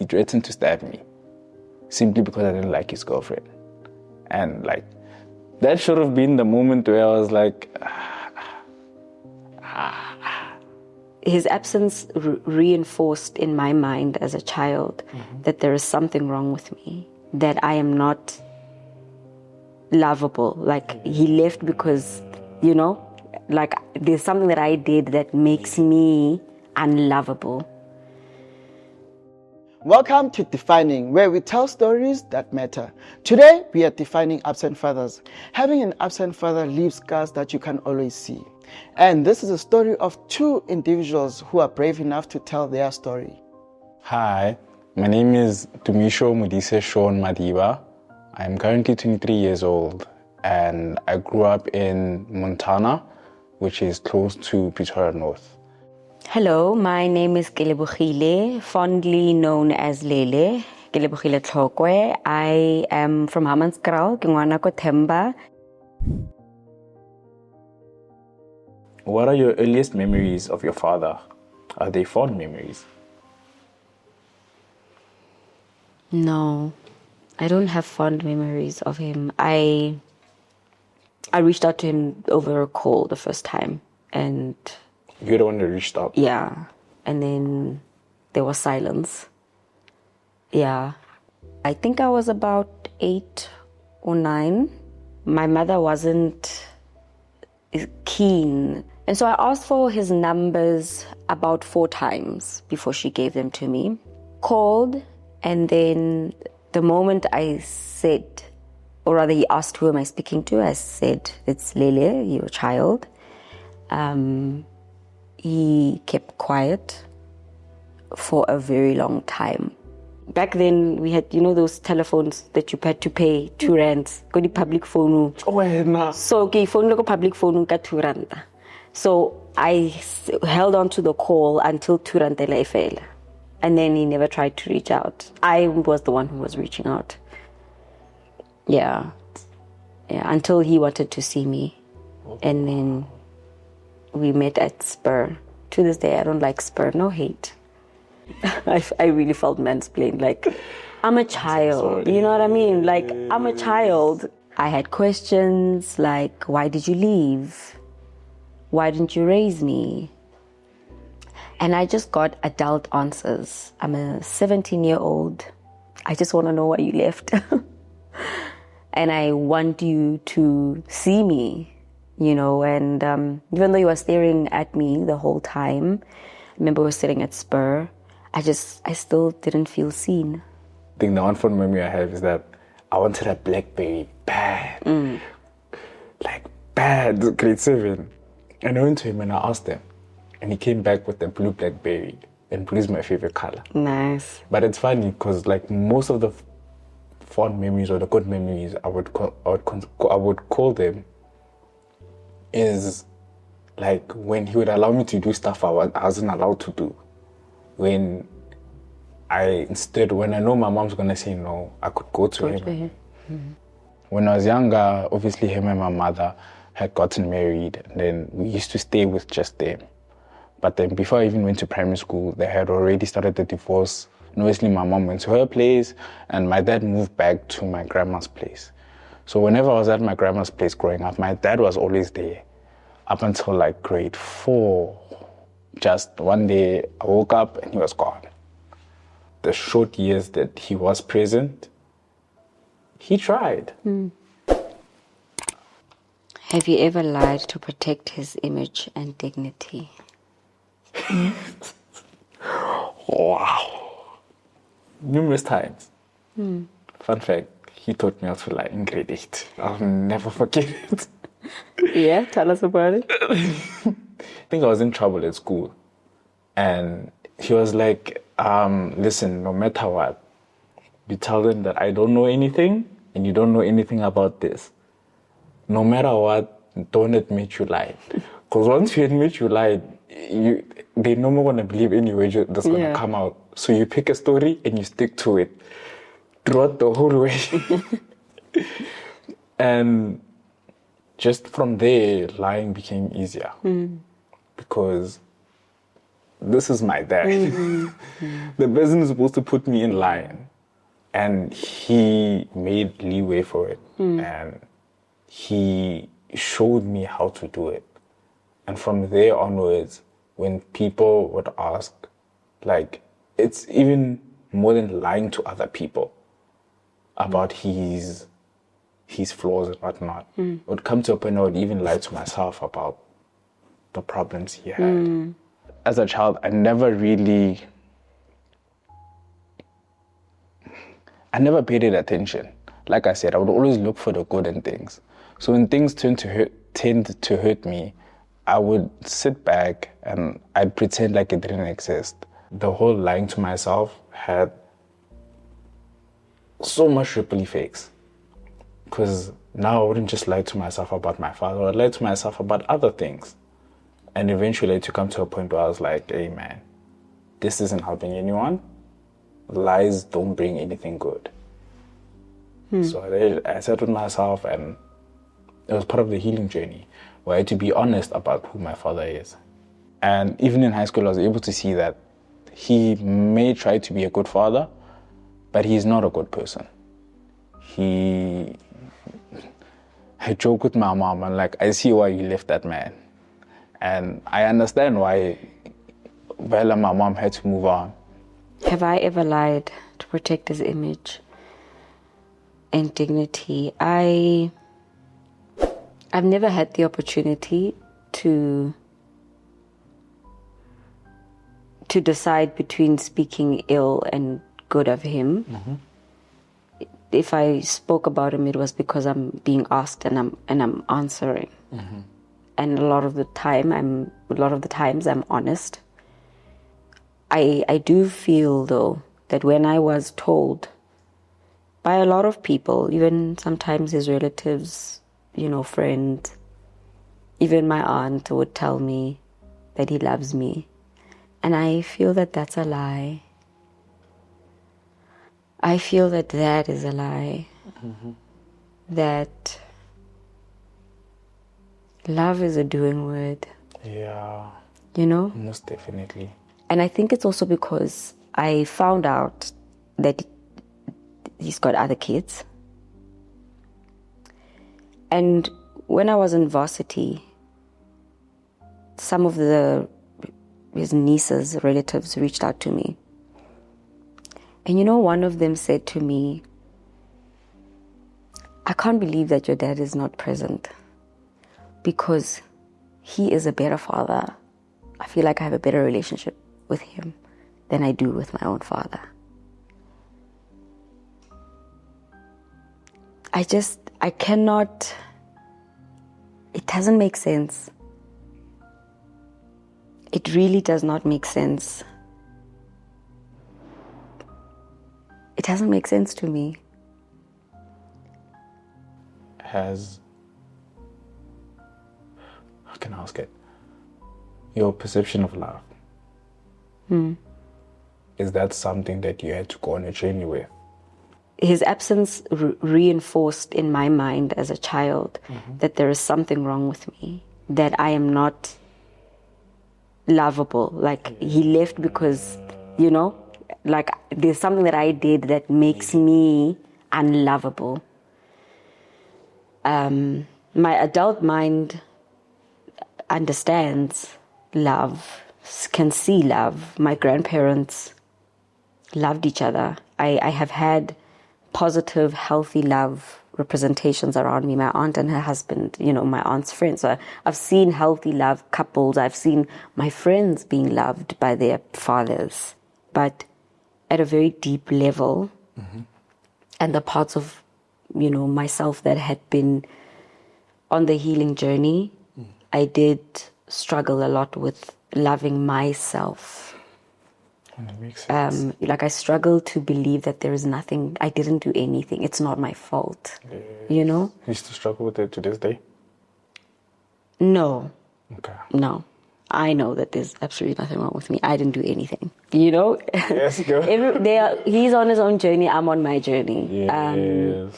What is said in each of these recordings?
he threatened to stab me simply because I didn't like his girlfriend. And like, that should have been the moment where I was like, His absence reinforced in my mind as a child that there is something wrong with me, that I am not lovable. Like, he left because, you know, like there's something that I did that makes me unlovable. Welcome to Defining, where we tell stories that matter. Today, we are defining absent fathers. Having an absent father leaves scars that you can always see. And this is a story of two individuals who are brave enough to tell their story. Hi, my name is Modise Madiba. I'm currently 23 years old, and I grew up in Montana, which is close to Pretoria North. Hello, my name is Kelebogile, fondly known as Lele, Kelebogile Tlhokoe. I am from Hammanskraal, Kingwanako Themba. What are your earliest memories of your father? Are they fond memories? No, I don't have fond memories of him. I reached out to him over a call the first time, and You're the one that reached out? yeah, and then there was silence. Yeah, I think I was about 8 or 9. My mother wasn't keen, and so I asked for his numbers about 4 times before she gave them to me. Called, and then the moment I said, or rather he asked, who am I speaking to? I said, it's Lele, your child. He kept quiet for a very long time. Back then, we had, you know, those telephones that you had to pay 2 rands. Go to public phone. So, okay, phone logo public phone ka 2 rand. So I held on to the call until 2 rand fell. And then he never tried to reach out. I was the one who was reaching out. Yeah, until he wanted to see me. And then we met at Spur. To this day, I don't like Spur, no hate. I really felt mansplained. Like, I'm a child, you know what I mean? Like, I'm a child. I had questions like, why did you leave? Why didn't you raise me? And I just got adult answers. I'm a 17-year-old. I just want to know why you left. And I want you to see me, you know. And even though you were staring at me the whole time, I remember we were sitting at Spur, I still didn't feel seen. I think the one fond memory I have is that I wanted a BlackBerry bad. Like bad, grade 7. And I went to him and I asked him. And he came back with the blue BlackBerry. And blue is my favorite color. Nice. But it's funny because like most of the fond memories or the good memories I would call them is like when he would allow me to do stuff I wasn't allowed to do. When I know my mom's gonna say no, I could go to him. When I was younger, obviously him and my mother had gotten married, and then we used to stay with just them. But then before I even went to primary school, they had already started the divorce. And obviously my mom went to her place and my dad moved back to my grandma's place. So whenever I was at my grandma's place growing up, my dad was always there up until like grade 4. Just one day I woke up and he was gone. The short years that he was present, he tried. Have you ever lied to protect his image and dignity? Wow. Numerous times. Fun fact, he taught me how to lie in grade 8. I'll never forget it. Yeah, tell us about it. I think I was in trouble at school. And he was like, listen, no matter what, you tell them that I don't know anything and you don't know anything about this. No matter what, don't admit you lied. Because once you admit you lied, they're no more going to believe any way that's going to come out. So you pick a story and you stick to it throughout the whole way. And just from there, lying became easier. Because this is my dad. The person is supposed to put me in line. And he made leeway for it. And he showed me how to do it. And from there onwards, when people would ask, like, it's even more than lying to other people about his flaws and whatnot. It would come to a point I would even lie to myself about the problems he had. As a child, I never paid it attention. Like I said, I would always look for the good in things. So when things tend to hurt me, I would sit back and I'd pretend like it didn't exist. The whole lying to myself had so much ripple effects. Because now I wouldn't just lie to myself about my father, I would lie to myself about other things. And eventually to come to a point where I was like, hey man, this isn't helping anyone. Lies don't bring anything good. So I sat with myself, and it was part of the healing journey where I had to be honest about who my father is. And even in high school, I was able to see that he may try to be a good father, but he's not a good person. I joke with my mom, and like, I see why you left that man. And I understand why Bella, my mom, had to move on. Have I ever lied to protect his image and dignity? I've never had the opportunity to decide between speaking ill and good of him. If I spoke about him, it was because I'm being asked and I'm answering. And a lot of the times I'm honest. I do feel, though, that when I was told by a lot of people, even sometimes his relatives, friends, even my aunt would tell me that he loves me. And I feel that that's a lie. I feel that that is a lie. That love is a doing word. Yeah. Most definitely. And I think it's also because I found out that he's got other kids. And when I was in varsity, some of his nieces, relatives, reached out to me. And one of them said to me, I can't believe that your dad is not present because he is a better father. I feel like I have a better relationship with him than I do with my own father. I cannot, it doesn't make sense. It really does not make sense. It doesn't make sense to me. How can I ask it? Your perception of love. Is that something that you had to go on a journey with? His absence reinforced in my mind as a child that there is something wrong with me, that I am not lovable. Like, he left because, like there's something that I did that makes me unlovable. My adult mind understands love, can see love. My grandparents loved each other. I have had positive, healthy love representations around me. My aunt and her husband, my aunt's friends. So I've seen healthy love couples. I've seen my friends being loved by their fathers. But at a very deep level, and the parts of, myself that had been on the healing journey, I did struggle a lot with loving myself. That makes sense. Like, I struggle to believe that there is nothing, I didn't do anything. It's not my fault. You still struggle with it to this day? No. Okay. No. I know that there's absolutely nothing wrong with me. I didn't do anything. Yes, go. He's on his own journey. I'm on my journey. Yes.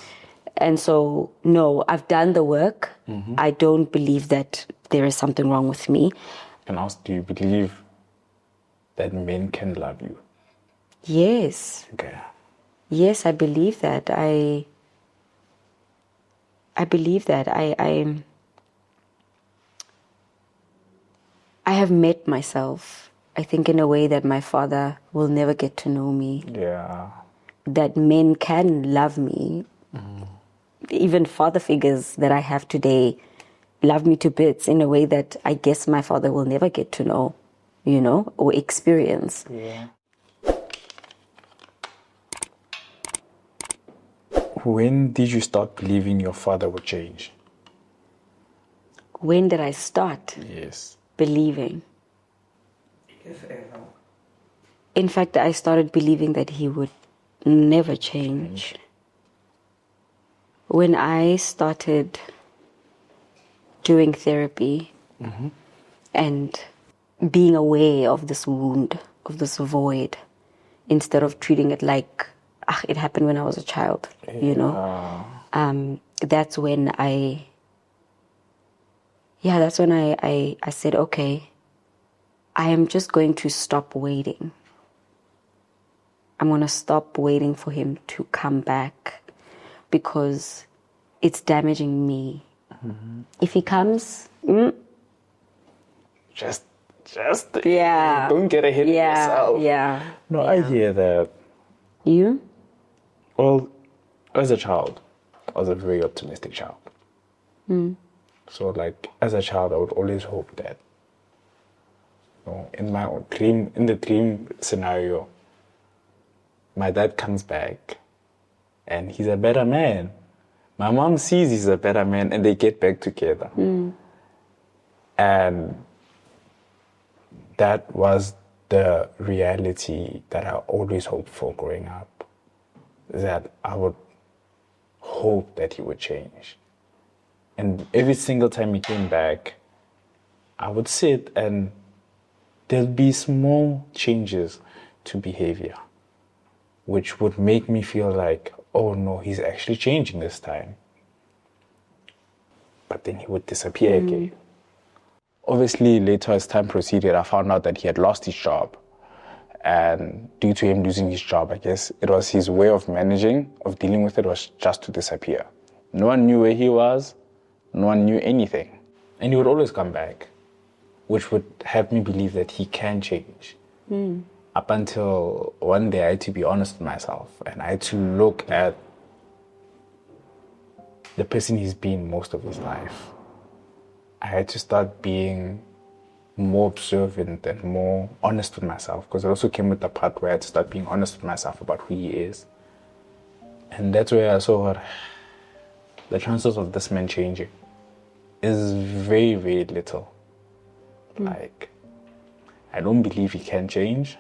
And so, no, I've done the work. I don't believe that there is something wrong with me. And also, do you believe that men can love you? Yes. Okay. Yes, I believe that. I believe that. I have met myself, I think, in a way that my father will never get to know me. Yeah. That men can love me. Even father figures that I have today love me to bits in a way that I guess my father will never get to know, or experience. Yeah. When did you start believing your father would change? When did I start Yes. believing? If ever. In fact, I started believing that he would never change. When I started doing therapy and being aware of this wound, of this void, instead of treating it like, it happened when I was a child, that's when I said, okay, I am just going to stop waiting. I'm going to stop waiting for him to come back because it's damaging me. If he comes, Just yeah, don't get ahead of yourself. No, I hear that. You? Well, as a child, I was a very optimistic child. So, like, as a child, I would always hope that, in my own dream, in the dream scenario, my dad comes back and he's a better man. My mom sees he's a better man and they get back together. And that was the reality that I always hoped for growing up. That I would hope that he would change. And every single time he came back, I would sit and there'd be small changes to behavior, which would make me feel like, oh no, he's actually changing this time. But then he would disappear again. Obviously, later as time proceeded, I found out that he had lost his job. And due to him losing his job, I guess it was his way of dealing with it was just to disappear. No one knew where he was. No one knew anything. And he would always come back, which would have me believe that he can change. Up until one day I had to be honest with myself and I had to look at the person he's been most of his life. I had to start being more observant and more honest with myself, because it also came with the part where I had to start being honest with myself about who he is. And that's where I saw the chances of this man changing is very, very little. Like, I don't believe he can change,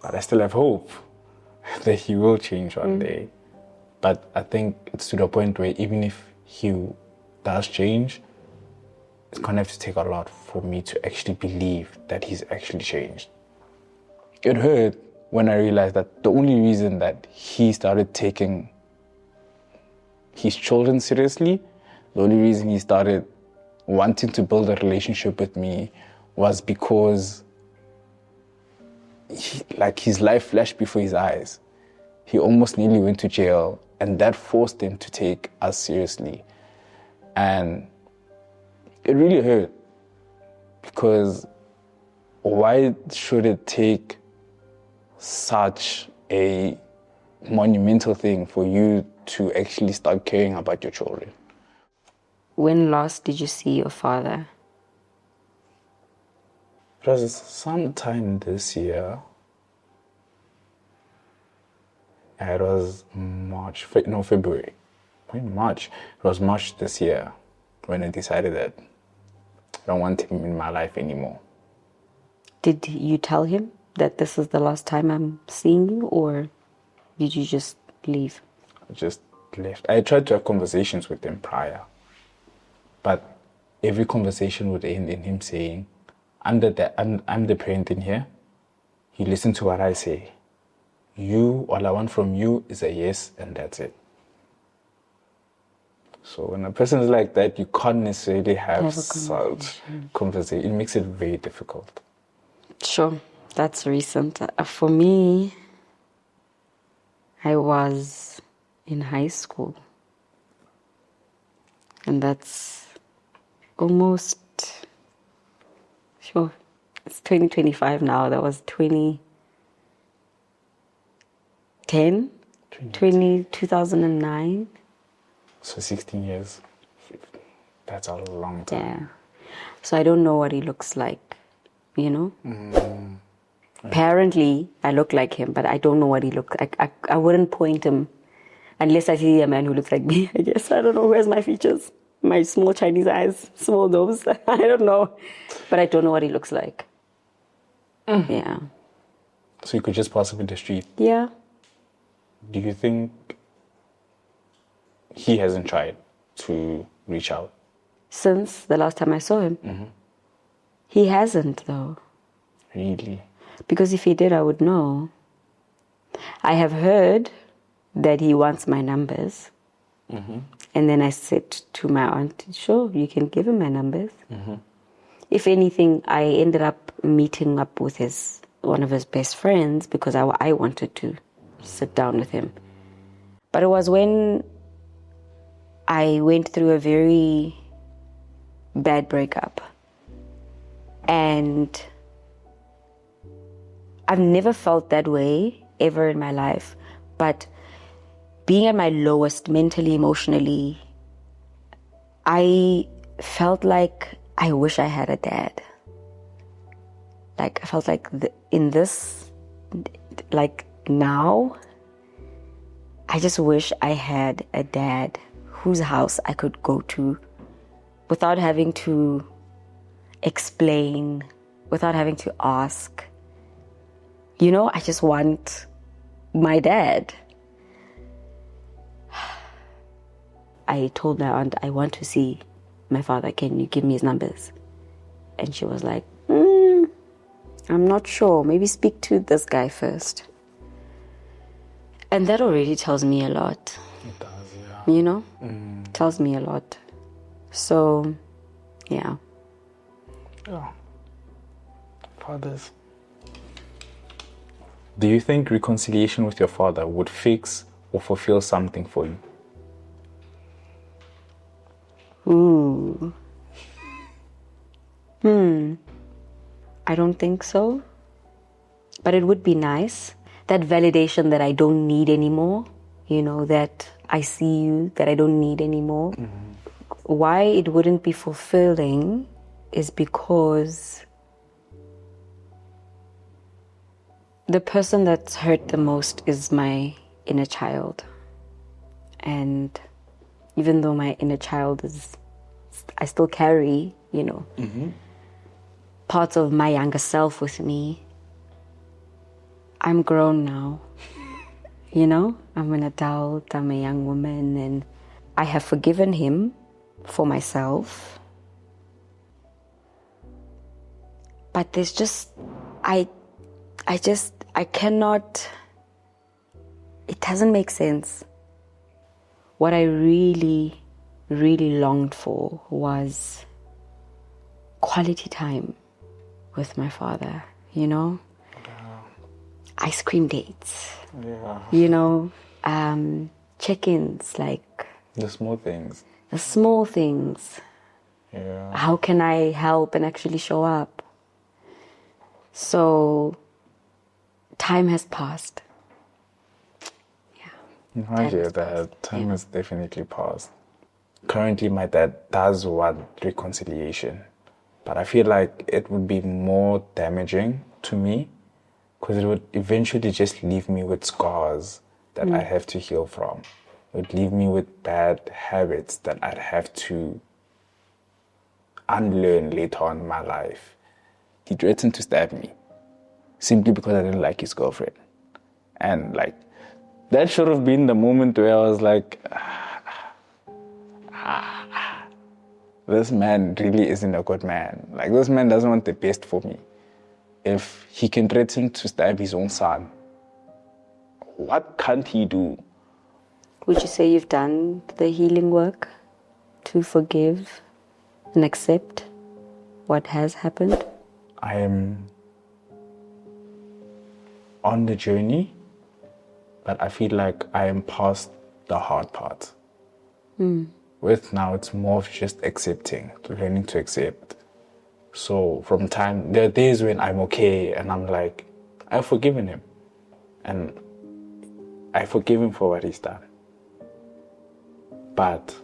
but I still have hope that he will change one day. But I think it's to the point where even if he does change, it's going to have to take a lot for me to actually believe that he's actually changed. It hurt when I realized that the only reason that he started taking his children seriously, the only reason he started wanting to build a relationship with me was because his life flashed before his eyes. He almost nearly went to jail, and that forced him to take us seriously. And it really hurt, because why should it take such a monumental thing for you to actually start caring about your children? When last did you see your father? It was sometime this year. It was February. March. It was March this year when I decided that I don't want him in my life anymore. Did you tell him that this is the last time I'm seeing you, or did you just leave? I just left. I tried to have conversations with him prior, but every conversation would end in him saying, I'm the parent in here. You listen to what I say. All I want from you is a yes, and that's it. So when a person is like that, you can't necessarily have such conversation. It makes it very difficult. Sure, that's recent. For me, I was in high school. And that's almost, sure, it's 2025 now. That was 2010, 2009. So 16 years. That's a long time. Yeah. So I don't know what he looks like, you know? Apparently, I look like him, but I don't know what he looks like. I wouldn't point him unless I see a man who looks like me, I guess. I don't know. Where's my features? My small Chinese eyes, small nose. I don't know. But I don't know what he looks like. Yeah. So you could just pass him in the street. Yeah. Do you think he hasn't tried to reach out? Since the last time I saw him. He hasn't, though. Really? Because if he did, I would know. I have heard that he wants my numbers. And then I said to my aunt, sure, you can give him my numbers. If anything, I ended up meeting up with one of his best friends because I wanted to sit down with him. But it was when I went through a very bad breakup. And I've never felt that way ever in my life. But being at my lowest mentally, emotionally, I felt like I wish I had a dad. Like, I felt like now, I just wish I had a dad whose house I could go to without having to explain, without having to ask. You know, I just want my dad. I told my aunt, I want to see my father. Can you give me his numbers? And she was like, I'm not sure. Maybe speak to this guy first. And that already tells me a lot. It does, yeah. You know? Tells me a lot. So, yeah. Yeah. Fathers. Do you think reconciliation with your father would fix or fulfill something for you? Ooh. I don't think so. But it would be nice. That validation that I don't need anymore. You know, that I see you, that I don't need anymore. Why it wouldn't be fulfilling is because the person that's hurt the most is my inner child. And even though my inner child I still carry, you know, parts of my younger self with me. I'm grown now, you know, I'm an adult, I'm a young woman, and I have forgiven him for myself. But there's just, I cannot, it doesn't make sense. What I really, really longed for was quality time with my father, you know? Ice cream dates, you know, check-ins, like The small things. the small things. Yeah. How can I help and actually show up? So time has passed. I hear that. Time has definitely passed. Currently, my dad does want reconciliation, but I feel like it would be more damaging to me because it would eventually just leave me with scars that I have to heal from. It would leave me with bad habits that I'd have to unlearn later on in my life. He threatened to stab me simply because I didn't like his girlfriend. And like, that should have been the moment where I was like, this man really isn't a good man. Like, this man doesn't want the best for me. If he can threaten to stab his own son, what can't he do? Would you say you've done the healing work to forgive and accept what has happened? I am on the journey, but I feel like I am past the hard part. With now, it's more of just accepting, learning to accept. So there are days when I'm okay and I'm like, I've forgiven him. And I forgive him for what he's done. But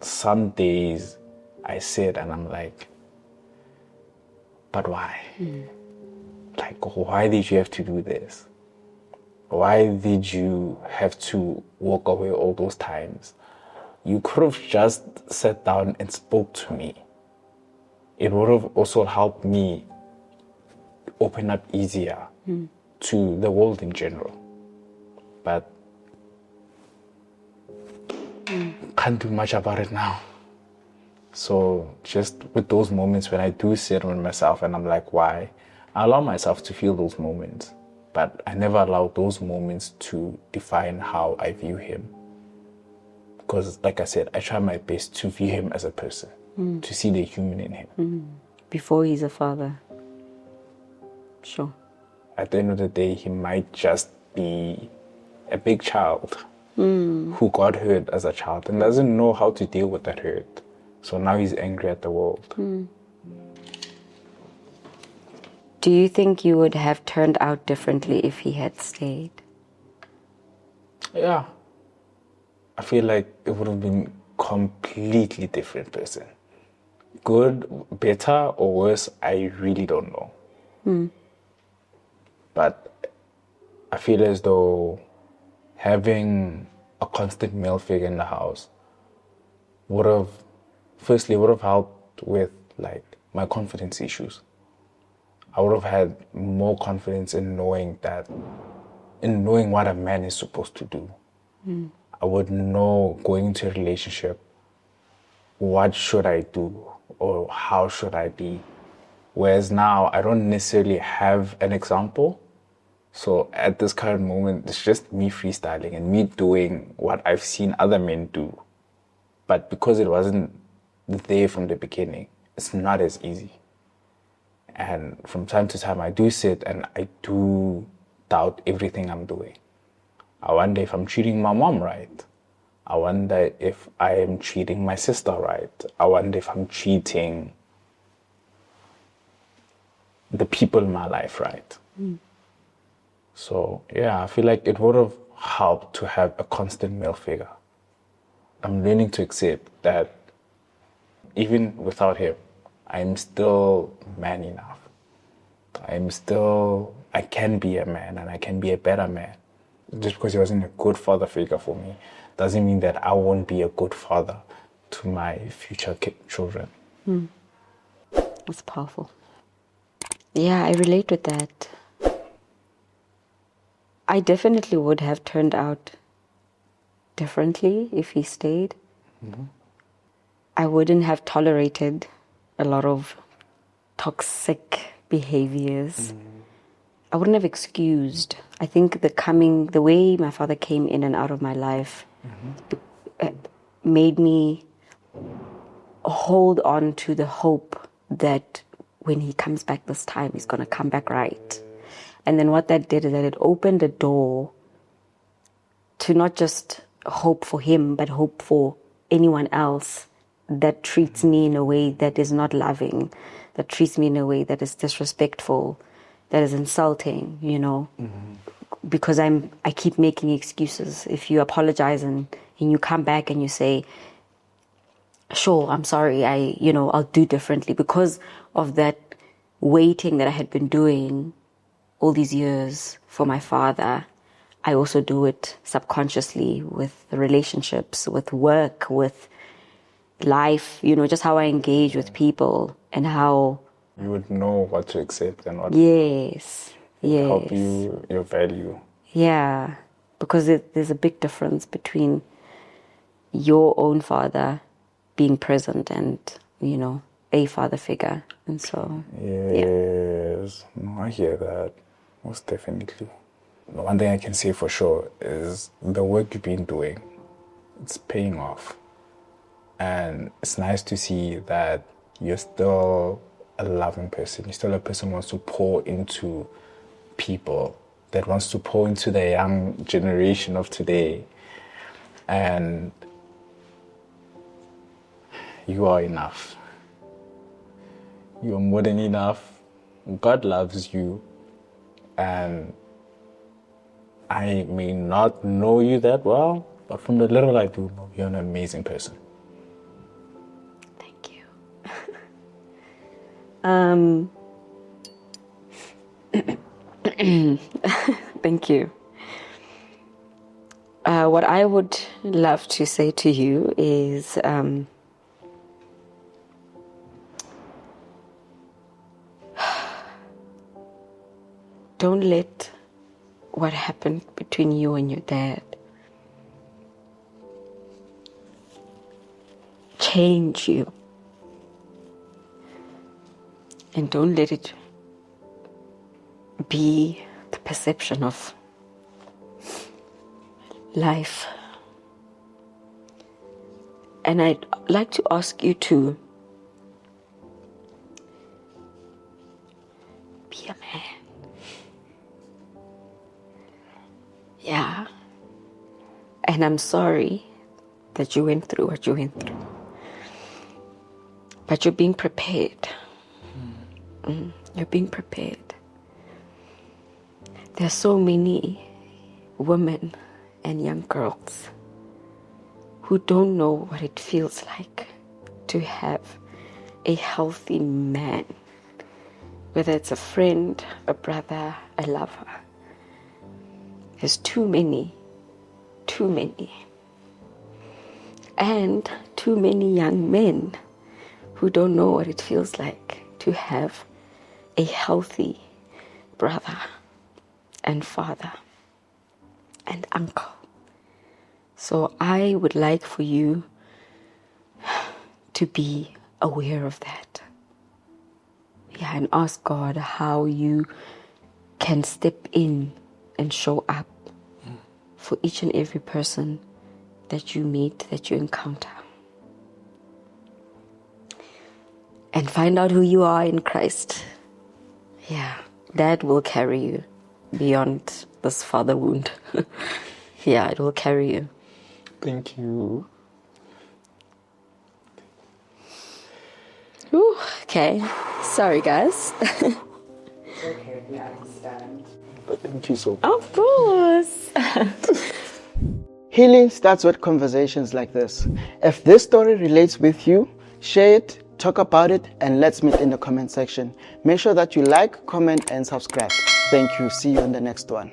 some days I sit and I'm like, but why? Like, why did you have to do this? Why did you have to walk away all those times? You could have just sat down and spoke to me. It would have also helped me open up easier to the world in general. But can't do much about it now. So just with those moments when I do sit with myself and I'm like, why? I allow myself to feel those moments, but I never allow those moments to define how I view him. Because like I said, I try my best to view him as a person, to see the human in him. Before he's a father. Sure. At the end of the day, he might just be a big child who got hurt as a child and doesn't know how to deal with that hurt. So now he's angry at the world. Do you think you would have turned out differently if he had stayed? Yeah. I feel like it would have been completely different person. Good, better, or worse, I really don't know. But I feel as though having a constant male figure in the house would have helped with like my confidence issues. I would have had more confidence in knowing what a man is supposed to do. I would know going into a relationship, what should I do or how should I be? Whereas now I don't necessarily have an example. So at this current moment, it's just me freestyling and me doing what I've seen other men do. But because it wasn't there from the beginning, it's not as easy. And from time to time, I do sit and I do doubt everything I'm doing. I wonder if I'm treating my mom right. I wonder if I am treating my sister right. I wonder if I'm treating the people in my life right. So, yeah, I feel like it would have helped to have a constant male figure. I'm learning to accept that even without him, I'm still man enough. I can be a man and I can be a better man. Just because he wasn't a good father figure for me doesn't mean that I won't be a good father to my future children. That's powerful. Yeah, I relate with that. I definitely would have turned out differently if he stayed. I wouldn't have tolerated a lot of toxic behaviors. I wouldn't have excused. I think the way my father came in and out of my life made me hold on to the hope that when he comes back this time, he's going to come back right. And then what that did is that it opened a door to not just hope for him, but hope for anyone else that treats me in a way that is not loving, that treats me in a way that is disrespectful, that is insulting, because I keep making excuses. If you apologize and you come back and you say, sure, I'm sorry, I'll do differently, because of that waiting that I had been doing all these years for my father, I also do it subconsciously with relationships, with work, with life, just how I engage with people and how... You would know what to accept and what Yes. help your value. Yeah, because there's a big difference between your own father being present and, a father figure. And so, Yes. No, I hear that. Most definitely. One thing I can say for sure is the work you've been doing, it's paying off. And it's nice to see that you're still a loving person. You're still a person who wants to pour into people, that wants to pour into the young generation of today. And you are enough. You are more than enough. God loves you. And I may not know you that well, but from the little I do know, you're an amazing person. Thank you. Thank you. What I would love to say to you is don't let what happened between you and your dad change you. And don't let it be the perception of life. And I'd like to ask you to be a man. Yeah. And I'm sorry that you went through what you went through. But you're being prepared. You're being prepared. There are so many women and young girls who don't know what it feels like to have a healthy man, whether it's a friend, a brother, a lover. There's too many. And too many young men who don't know what it feels like to have a healthy brother and father and uncle. So I would like for you to be aware of that. Yeah, and ask God how you can step in and show up for each and every person that you meet, that you encounter. And find out who you are in Christ. Yeah, that will carry you beyond this father wound. Yeah, it will carry you. Thank you. Ooh, okay. Sorry, guys. It's okay, we understand. But thank you so much. Of course. Healing starts with conversations like this. If this story relates with you, share it, talk about it, and let's meet in the comment section. Make sure that you like, comment, and subscribe. Thank you. See you on the next one.